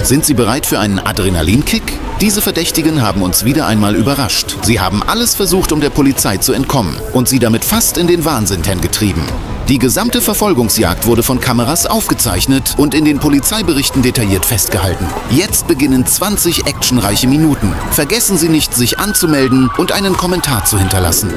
Sind Sie bereit für einen Adrenalinkick? Diese Verdächtigen haben uns wieder einmal überrascht. Sie haben alles versucht, um der Polizei zu entkommen und sie damit fast in den Wahnsinn getrieben. Die gesamte Verfolgungsjagd wurde von Kameras aufgezeichnet und in den Polizeiberichten detailliert festgehalten. Jetzt beginnen 20 actionreiche Minuten. Vergessen Sie nicht, sich anzumelden und einen Kommentar zu hinterlassen.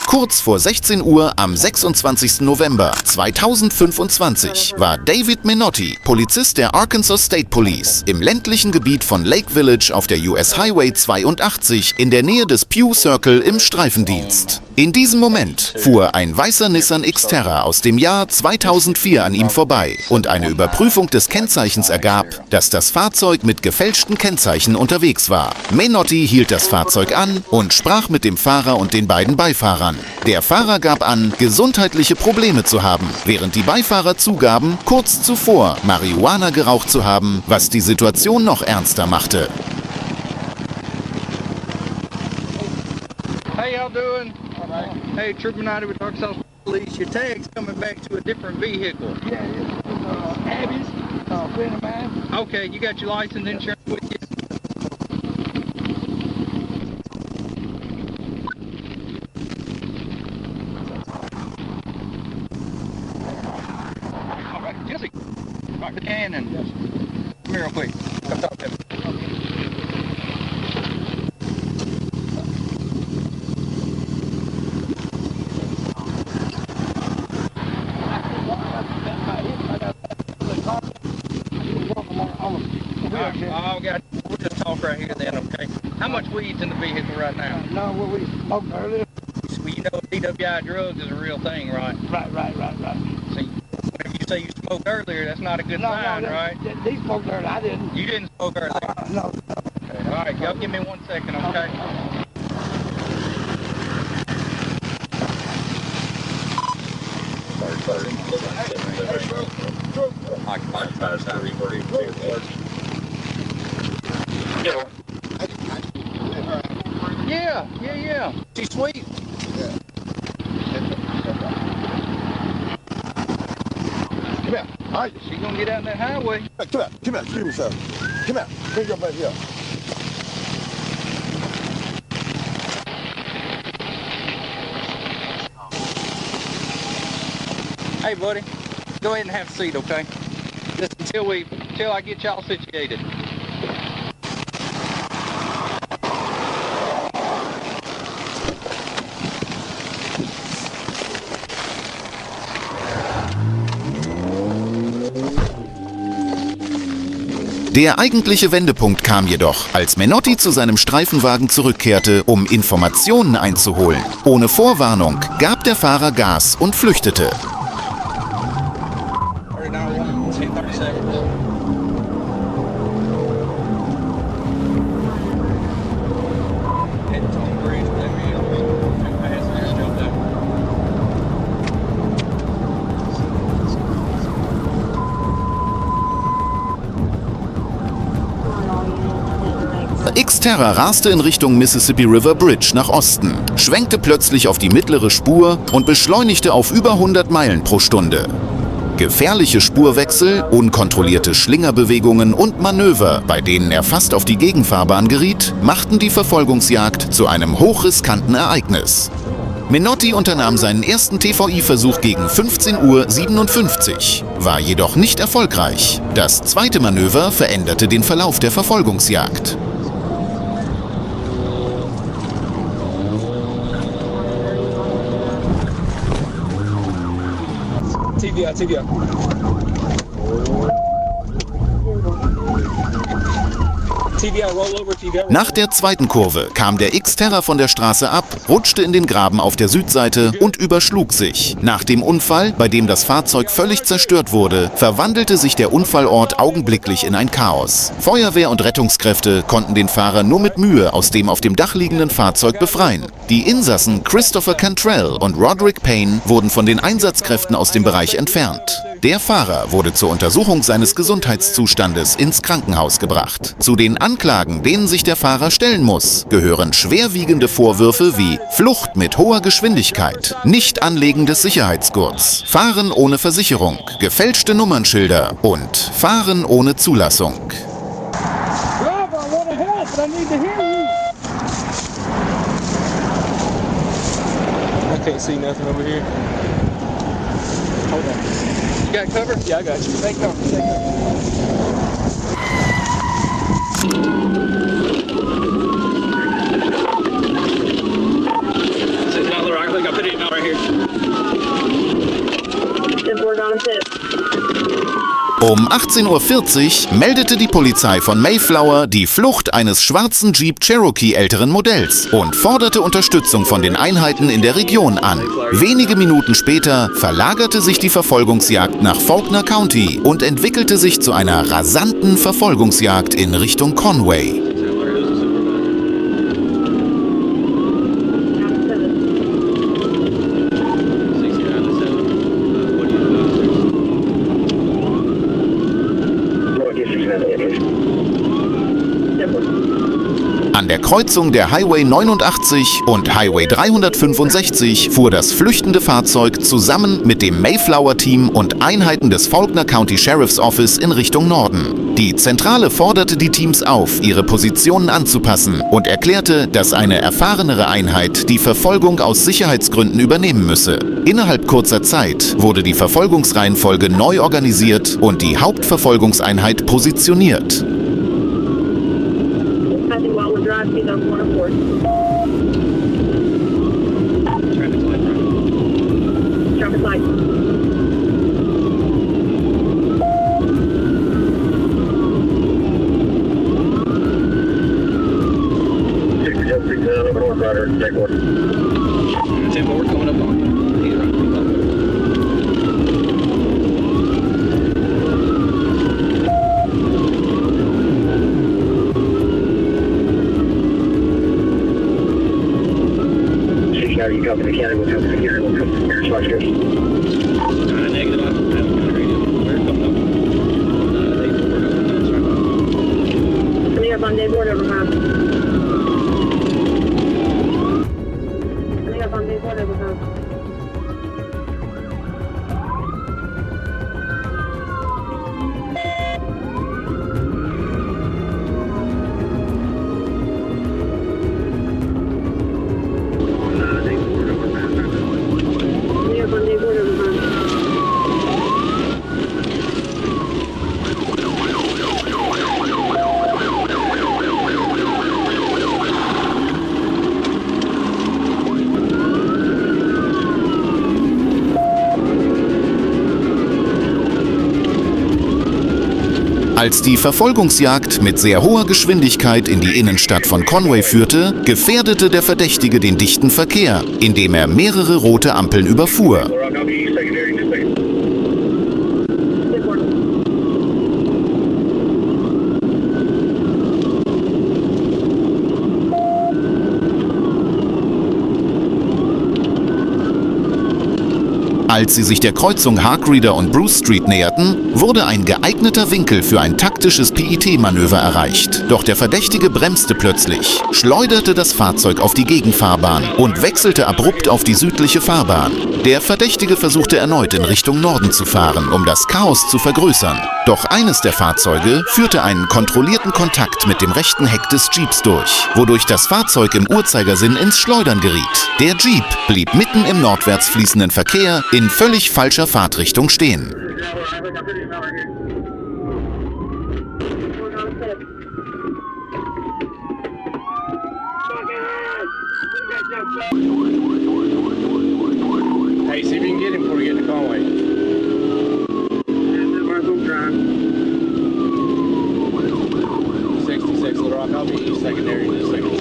Kurz vor 16 Uhr am 26. November 2025 war David Menotti, Polizist der Arkansas State Police, im ländlichen Gebiet von Lake Village auf der US Highway 82 in der Nähe des Pew Circle im Streifendienst. In diesem Moment fuhr ein weißer Nissan Xterra aus dem Jahr 2004 an ihm vorbei und eine Überprüfung des Kennzeichens ergab, dass das Fahrzeug mit gefälschten Kennzeichen unterwegs war. Menotti hielt das Fahrzeug an und sprach mit dem Fahrer und den beiden Beifahrern. Der Fahrer gab an, gesundheitliche Probleme zu haben, während die Beifahrer zugaben, kurz zuvor Marihuana geraucht zu haben, was die Situation noch ernster machte. Hey, y'all doing? All right. Hey, Trooper United with Arkansas Police. Your tag's coming back to a different vehicle. Yeah, it's Abby's, friend of mine. Okay, you got your license, insurance with you? All right, Jesse. Dr. Cannon. Yes. Come here real quick. Come talk to me. We'll just talk right here then, okay? How much weed's in the vehicle right now? No, what we smoked earlier. Well, you know DWI drugs is a real thing, right? Right. See, whenever you say you smoked earlier, that's not a good sign, right? They smoked earlier, I didn't. You didn't smoke earlier? No. Okay. All right, y'all give me 1 second, okay? Yeah. She's sweet. Yeah. Come here. All right. She gonna get out in that highway. Come here. Excuse me, sir. Come here. Bring your back here. Hey, buddy, go ahead and have a seat, okay? Just until I get y'all situated. Der eigentliche Wendepunkt kam jedoch, als Menotti zu seinem Streifenwagen zurückkehrte, um Informationen einzuholen. Ohne Vorwarnung gab der Fahrer Gas und flüchtete. Xterra raste in Richtung Mississippi River Bridge nach Osten, schwenkte plötzlich auf die mittlere Spur und beschleunigte auf über 100 Meilen pro Stunde. Gefährliche Spurwechsel, unkontrollierte Schlingerbewegungen und Manöver, bei denen er fast auf die Gegenfahrbahn geriet, machten die Verfolgungsjagd zu einem hochriskanten Ereignis. Menotti unternahm seinen ersten TVI-Versuch gegen 15:57 Uhr, war jedoch nicht erfolgreich. Das zweite Manöver veränderte den Verlauf der Verfolgungsjagd. TVI. Nach der zweiten Kurve kam der Xterra von der Straße ab, rutschte in den Graben auf der Südseite und überschlug sich. Nach dem Unfall, bei dem das Fahrzeug völlig zerstört wurde, verwandelte sich der Unfallort augenblicklich in ein Chaos. Feuerwehr und Rettungskräfte konnten den Fahrer nur mit Mühe aus dem auf dem Dach liegenden Fahrzeug befreien. Die Insassen Christopher Cantrell und Roderick Payne wurden von den Einsatzkräften aus dem Bereich entfernt. Der Fahrer wurde zur Untersuchung seines Gesundheitszustandes ins Krankenhaus gebracht. Zu den Anklagen, denen sich der Fahrer stellen muss, gehören schwerwiegende Vorwürfe wie Flucht mit hoher Geschwindigkeit, Nicht-Anlegen des Sicherheitsgurts, Fahren ohne Versicherung, gefälschte Nummernschilder und Fahren ohne Zulassung. Driver, I want to help, but I need to hear you. I can't see nothing over here. Hold on. You got cover? Yeah, I got you. Take cover. Take cover. It's not the rock. I think I put it right here. Um 18:40 Uhr meldete die Polizei von Mayflower die Flucht eines schwarzen Jeep Cherokee älteren Modells und forderte Unterstützung von den Einheiten in der Region an. Wenige Minuten später verlagerte sich die Verfolgungsjagd nach Faulkner County und entwickelte sich zu einer rasanten Verfolgungsjagd in Richtung Conway. An der Kreuzung der Highway 89 und Highway 365 fuhr das flüchtende Fahrzeug zusammen mit dem Mayflower-Team und Einheiten des Faulkner County Sheriff's Office in Richtung Norden. Die Zentrale forderte die Teams auf, ihre Positionen anzupassen und erklärte, dass eine erfahrenere Einheit die Verfolgung aus Sicherheitsgründen übernehmen müsse. Innerhalb kurzer Zeit wurde die Verfolgungsreihenfolge neu organisiert und die Hauptverfolgungseinheit positioniert. Tempo, we're coming up on. He's right. You come to the county, we'll come to the county, we'll come to the county, so Negative. I haven't got a radio. We're coming up. we have on day board over half. We have on day board over half. Als die Verfolgungsjagd mit sehr hoher Geschwindigkeit in die Innenstadt von Conway führte, gefährdete der Verdächtige den dichten Verkehr, indem er mehrere rote Ampeln überfuhr. Als sie sich der Kreuzung Harkreader und Bruce Street näherten, wurde ein geeigneter Winkel für ein taktisches PIT-Manöver erreicht. Doch der Verdächtige bremste plötzlich, schleuderte das Fahrzeug auf die Gegenfahrbahn und wechselte abrupt auf die südliche Fahrbahn. Der Verdächtige versuchte erneut in Richtung Norden zu fahren, um das Chaos zu vergrößern. Doch eines der Fahrzeuge führte einen kontrollierten Kontakt mit dem rechten Heck des Jeeps durch, wodurch das Fahrzeug im Uhrzeigersinn ins Schleudern geriet. Der Jeep blieb mitten im nordwärts fließenden Verkehr in völlig falscher Fahrtrichtung stehen. Hey, see if you can get him before we get to Conway. 66 Little Rock, I'll be secondary in a second.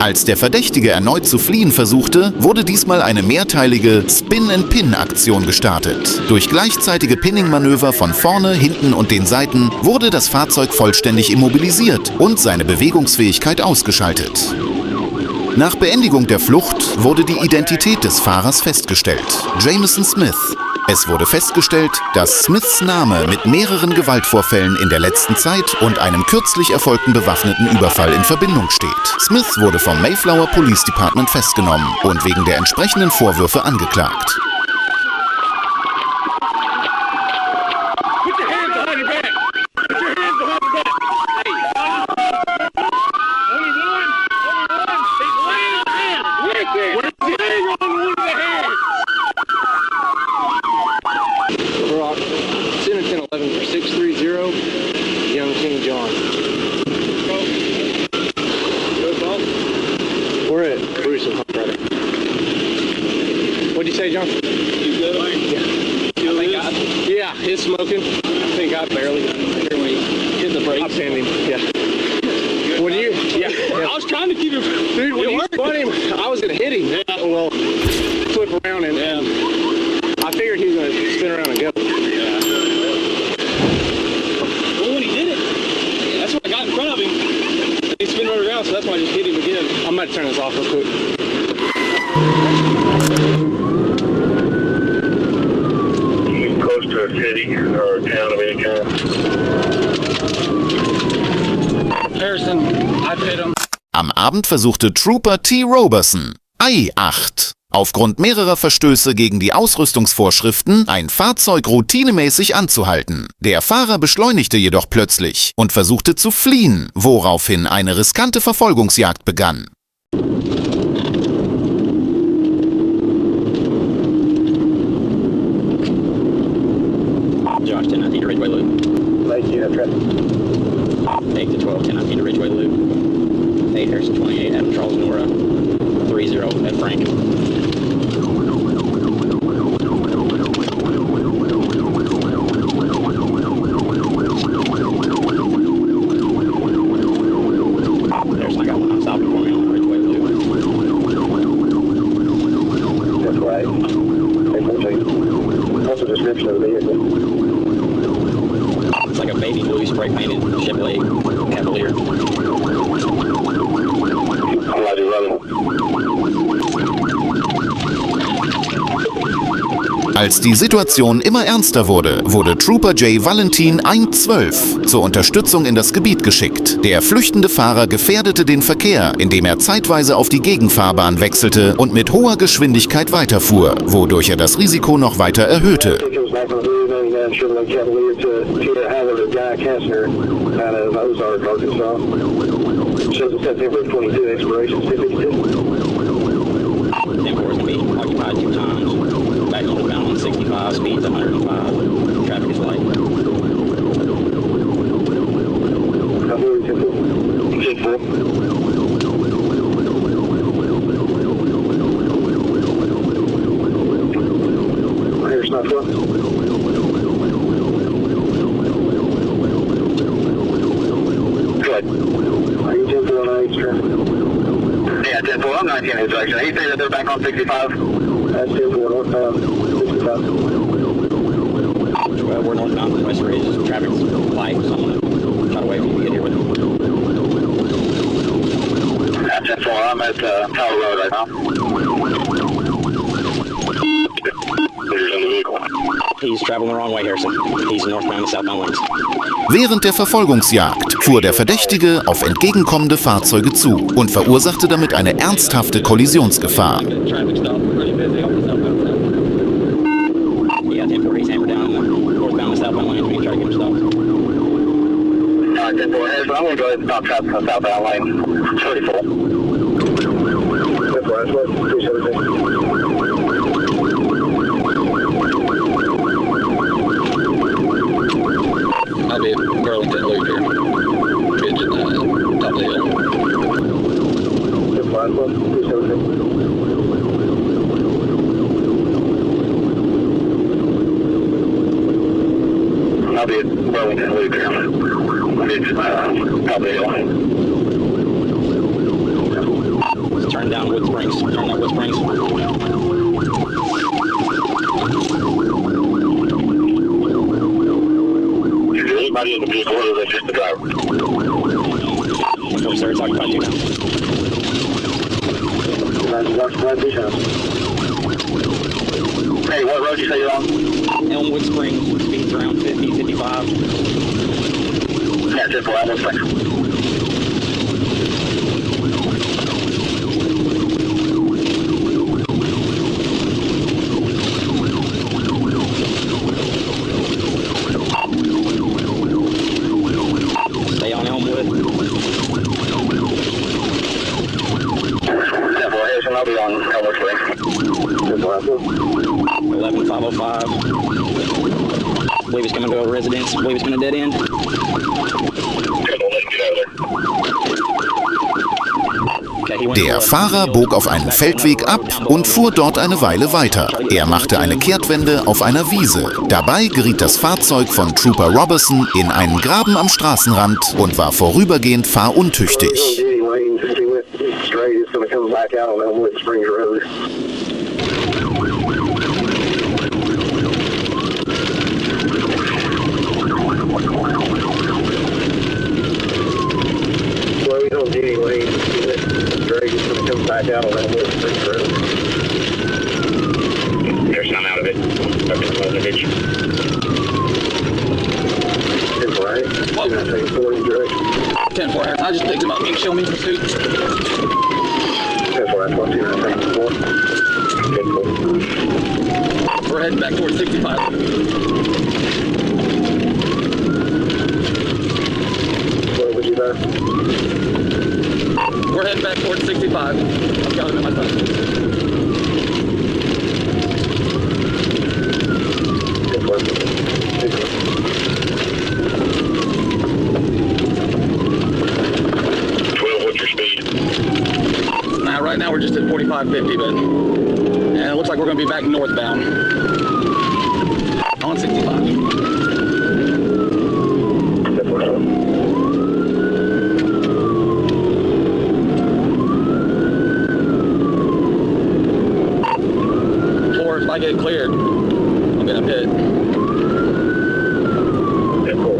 Als der Verdächtige erneut zu fliehen versuchte, wurde diesmal eine mehrteilige Spin-and-Pin-Aktion gestartet. Durch gleichzeitige Pinning-Manöver von vorne, hinten und den Seiten wurde das Fahrzeug vollständig immobilisiert und seine Bewegungsfähigkeit ausgeschaltet. Nach Beendigung der Flucht wurde die Identität des Fahrers festgestellt: Jameson Smith. Es wurde festgestellt, dass Smiths Name mit mehreren Gewaltvorfällen in der letzten Zeit und einem kürzlich erfolgten bewaffneten Überfall in Verbindung steht. Smith wurde vom Mayflower Police Department festgenommen und wegen der entsprechenden Vorwürfe angeklagt. We're at Bruce and Hunter. What'd you say, John? You good? Yeah, it's smoking. I think I barely got it when he hit the brakes. I pinned him. Yeah. When you? Yeah. I was trying to keep him. Dude, when you spun him, I was gonna hit him. Yeah. Well, flip around and I figured he was gonna spin around and go. Yeah. Well, when he did it, that's when I got in front of him. He spun right around, so that's why I just hit him again. I'm about to turn this off real quick. Close to a city or a town of any kind. Harrison, I hit him. Am Abend versuchte Trooper T. Roberson, I-8, aufgrund mehrerer Verstöße gegen die Ausrüstungsvorschriften ein Fahrzeug routinemäßig anzuhalten. Der Fahrer beschleunigte jedoch plötzlich und versuchte zu fliehen, woraufhin eine riskante Verfolgungsjagd begann. Josh, 1019 to Ridgeway Loop. Thank you, have traffic. 8 to 12, 1019 to Ridgeway Loop. 8 Harrison 28, Adam Charles Nora. 30 at Frank. There's I got one on south of me on Ridgeway Loop. That's right. Hey, 14. What's the description of the vehicle? It's like a baby blue spray painted Chevrolet Cavalier. I'm not running. Als die Situation immer ernster wurde, wurde Trooper J. Valentin 112 zur Unterstützung in das Gebiet geschickt. Der flüchtende Fahrer gefährdete den Verkehr, indem er zeitweise auf die Gegenfahrbahn wechselte und mit hoher Geschwindigkeit weiterfuhr, wodurch er das Risiko noch weiter erhöhte. Chevrolet Cavalier to Howard of Guy Kastner out of Ozark, Arkansas. Shows a September 22 expiration, 252. 10-4 is going to be occupied 2 times. Back northbound on 65, speeds 105. Traffic is light. How many 10-4? 10-4. Here's not well. Good. Are you 10-4 on 8 traffic? Yeah, 10-4. I'm 19 in his direction. He said that they're back on 65. That's 10-4 northbound, 65. Well, we're northbound from West Ridge. Traffic's light, so I'm going to try to wait for you to get here with him. That's 10-4. I'm at Tower Road right now. Here's in the vehicle. He's traveling the wrong way, Harrison. He's northbound to southbound lanes. Während der Verfolgungsjagd fuhr der Verdächtige auf entgegenkommende Fahrzeuge zu und verursachte damit eine ernsthafte Kollisionsgefahr. Yeah, 10-4, he's hammered down northbound to southbound lanes. We can try to get him stopped. 10-4, Harrison, I'm going to go ahead and stop traffic on southbound lane. It's pretty full. That's right, that's what 317. I did Burlington Loop here. Ridge and top of the hill. That's right, that's what 317. I'll be at Burlington Loop here. Ridge, top of the hill. Turn down Wood Springs. Turn down Wood Springs. Is there anybody in the vehicle other than just the driver? Before sir, it's occupied 2 now. Hey, what road you say you're on? Elmwood Springs, speeds around 50, 55. Yeah, 10-4, Elmwood Springs. Stay on Elmwood. 10-4, Harrison, I'll be on Elmwood Springs. 11505. Believe it's going to go to residence. Believe it's going to dead end. Der Fahrer bog auf einen Feldweg ab und fuhr dort eine Weile weiter. Er machte eine Kehrtwende auf einer Wiese. Dabei geriet das Fahrzeug von Trooper Robertson in einen Graben am Straßenrand und war vorübergehend fahruntüchtig. Harrison, I'm out of it. Up in the ditch. 10-4, right? 10-4. I just picked him up. You can show me pursuit. 10-4, that's 1-2, 10-4. We're heading back towards 65. What would you there? We're heading back towards 65. I've got him in my phone. 12, what's your speed? Right now we're just at 45-50, but and it looks like we're going to be back northbound on 65. If I get cleared, I'm gonna pit. Yeah, cool.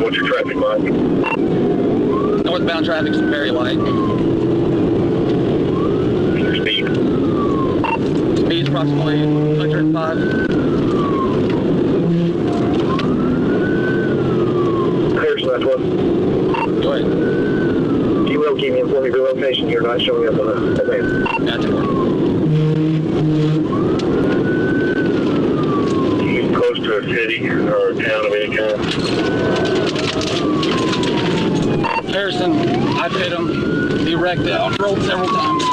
What's your traffic like? Northbound traffic's very light. Your speed? Speed's approximately 105. That's what. Go ahead. You will keep me informed of your location. You're not showing up on the van. That's it. You close to a city or a town of any kind? Harrison, I've hit him. He wrecked out. Rolled several times.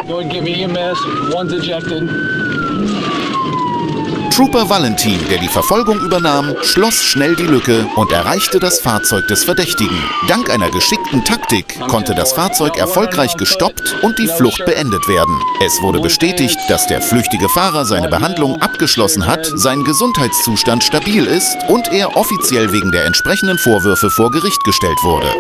Go ahead and give me EMS. One's ejected. Trooper Valentin, der die Verfolgung übernahm, schloss schnell die Lücke und erreichte das Fahrzeug des Verdächtigen. Dank einer geschickten Taktik konnte das Fahrzeug erfolgreich gestoppt und die Flucht beendet werden. Es wurde bestätigt, dass der flüchtige Fahrer seine Behandlung abgeschlossen hat, sein Gesundheitszustand stabil ist und er offiziell wegen der entsprechenden Vorwürfe vor Gericht gestellt wurde.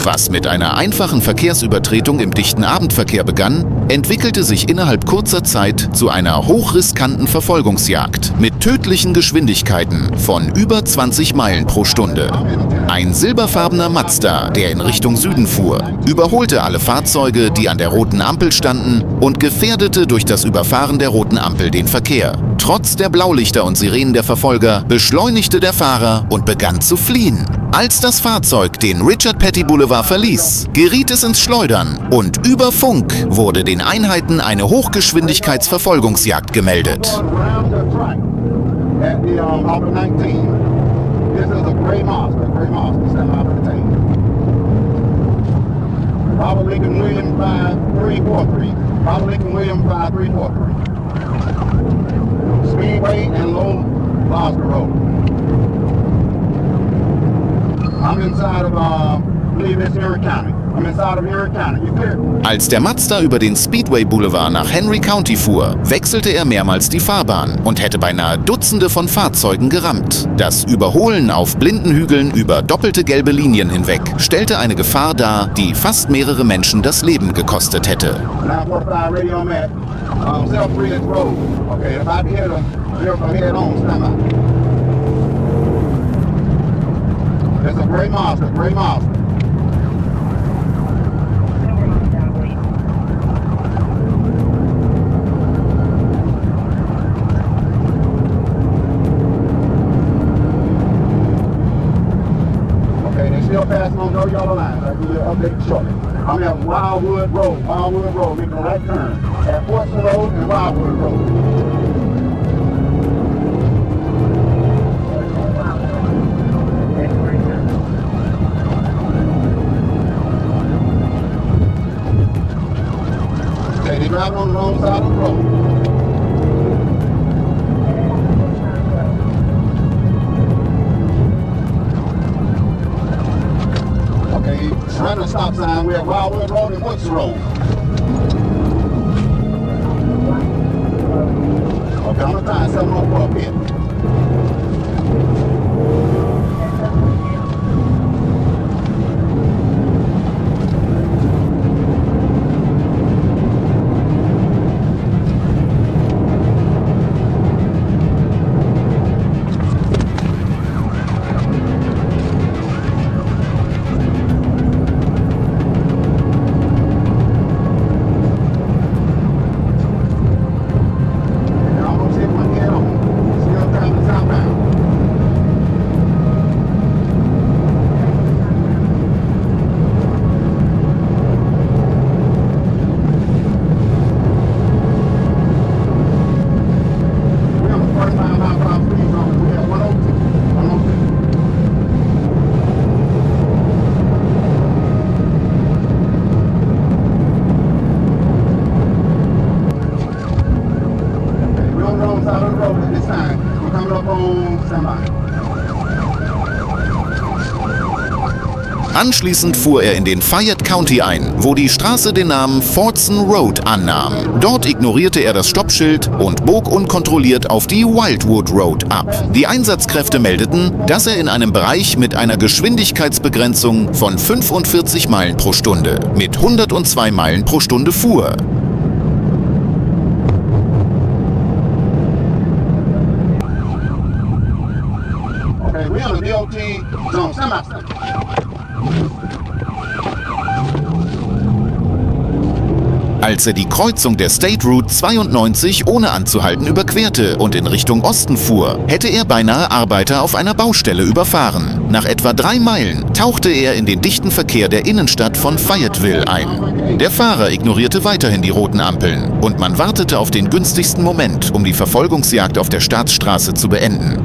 Was mit einer einfachen Verkehrsübertretung im dichten Abendverkehr begann, entwickelte sich innerhalb kurzer Zeit zu einer hochriskanten Verfolgungsjagd mit tödlichen Geschwindigkeiten von über 20 Meilen pro Stunde. Ein silberfarbener Mazda, der in Richtung Süden fuhr, überholte alle Fahrzeuge, die an der roten Ampel standen und gefährdete durch das Überfahren der roten Ampel den Verkehr. Trotz der Blaulichter und Sirenen der Verfolger beschleunigte der Fahrer und begann zu fliehen. Als das Fahrzeug den Richard Petty Boulevard verließ, geriet es ins Schleudern und über Funk wurde den Einheiten eine Hochgeschwindigkeitsverfolgungsjagd gemeldet. Speedway and Low Gloucester Road. I'm inside of, I believe it's Erie County. I'm inside of Henry County. You clear? Als der Mazda über den Speedway Boulevard nach Henry County fuhr, wechselte er mehrmals die Fahrbahn und hätte beinahe Dutzende von Fahrzeugen gerammt. Das Überholen auf blinden Hügeln über doppelte gelbe Linien hinweg stellte eine Gefahr dar, die fast mehrere Menschen das Leben gekostet hätte. 945 radio on that. South Bridge Road. Okay, if I hear the vehicle head on, stand by. It's a gray monster, gray monster. Okay, they still passing on no yellow lines. I'll give you an update shortly. I'm at Wildwood Road, making a right turn at Fortson Road and Wildwood Road. Okay, they're driving on the wrong side of the road. Okay, running a stop sign. We're at Wildwood Road and Woods Road. Okay, I'm gonna try and 704 up here. Anschließend fuhr er in den Fayette County ein, wo die Straße den Namen Fortson Road annahm. Dort ignorierte er das Stoppschild und bog unkontrolliert auf die Wildwood Road ab. Die Einsatzkräfte meldeten, dass er in einem Bereich mit einer Geschwindigkeitsbegrenzung von 45 Meilen pro Stunde mit 102 Meilen pro Stunde fuhr. Okay, we're on the DOT zone. Semi-stop. Als er die Kreuzung der State Route 92 ohne anzuhalten überquerte und in Richtung Osten fuhr, hätte er beinahe Arbeiter auf einer Baustelle überfahren. Nach etwa 3 Meilen tauchte er in den dichten Verkehr der Innenstadt von Fayetteville ein. Der Fahrer ignorierte weiterhin die roten Ampeln und man wartete auf den günstigsten Moment, um die Verfolgungsjagd auf der Staatsstraße zu beenden.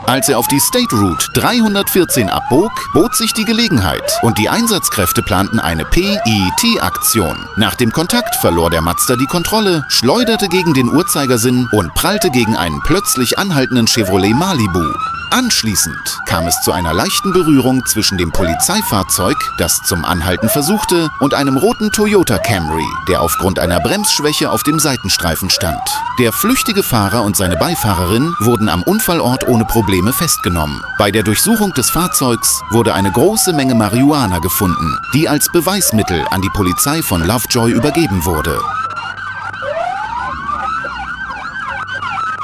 Als er auf die State Route 314 abbog, bot sich die Gelegenheit und die Einsatzkräfte planten eine PET-Aktion. Nach dem Kontakt verlor der Mazda die Kontrolle, schleuderte gegen den Uhrzeigersinn und prallte gegen einen plötzlich anhaltenden Chevrolet Malibu. Anschließend kam es zu einer leichten Berührung zwischen dem Polizeifahrzeug, das zum Anhalten versuchte, und einem roten Toyota Camry, der aufgrund einer Bremsschwäche auf dem Seitenstreifen stand. Der flüchtige Fahrer und seine Beifahrerin wurden am Unfallort ohne Probleme festgenommen. Bei der Durchsuchung des Fahrzeugs wurde eine große Menge Marihuana gefunden, die als Beweismittel an die Polizei von Lovejoy übergeben wurde.